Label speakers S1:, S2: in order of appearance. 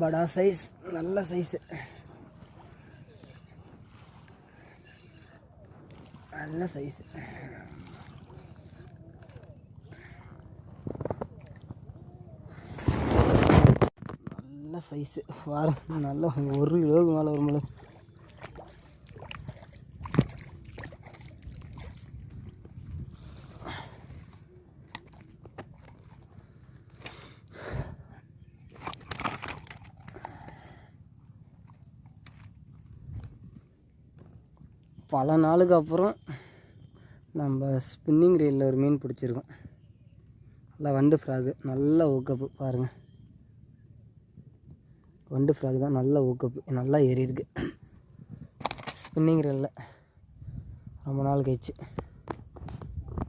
S1: बड़ा साइज நல்ல சைஸ் நல்ல சைஸ் நல்ல சைஸ் வார நல்ல 1 கிலோவுக்கு மேலே வரும்ல பல நாளுக்கு அப்புறம் நம்ம ஸ்பின்னிங் ரீலில் ஒரு மீன் பிடிச்சிருக்கோம். நல்லா வண்டு ஃப்ராகு, நல்ல ஊக்கப்பு பாருங்கள். வண்டு ஃப்ராக் தான், நல்ல ஊக்கப்பு, நல்லா ஏறி இருக்கு ஸ்பின்னிங் ரீலில் ரொம்ப நாள் கழிச்சு.